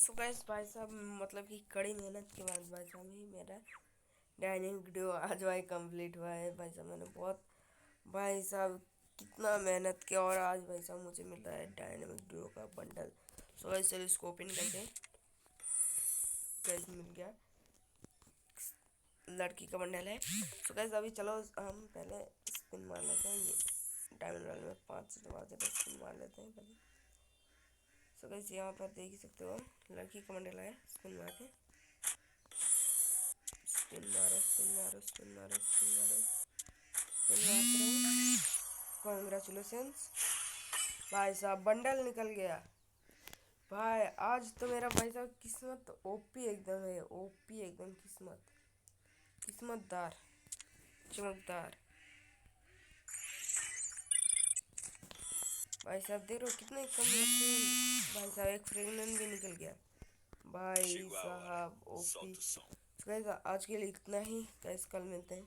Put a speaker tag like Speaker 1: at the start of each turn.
Speaker 1: So guys भाई साहब मतलब कि कड़ी मेहनत के बाद भाई साहब ही मेरा डाइनिंग वीडियो आज भाई कंप्लीट हुआ है भाई साहब। मैंने बहुत भाई साहब कितना मेहनत किया और आज भाई साहब मुझे मिल रहा है डायनेमिक ड्यूओ का बंडल। सो गाइस चलो इसको ओपन करते हैं। गाइस मिल गया, लड़की का बंडल है। सो गाइस अभी चलो हम पहले स्पिन मार लेते हैं। ये डायमंड वाले में 5 दबा के स्पिन मार लेते हैं पहले। सो गाइस यहाँ पर देख ही सकते हो लड़की का बंडल है। स्पिन मार के स्पिन मारो स्पिन मारो स्पिन मारो स्पिन मारो स्पिन मारते रहो। कॉन्ग्रेचुलेशंस भाई साहब, बंडल निकल गया। भाई आज तो मेरा भाई साहब किस्मत ओपी एकदम है, ओपी एकदम किस्मत किस्मतदार चमकदार। भाई साहब देख रहे हो कितने कम लगते हैं। भाई साहब एक फ्रेगनेंट भी निकल गया भाई साहब ओपी। गाइस आज के लिए इतना ही, गाइस कल मिलते हैं।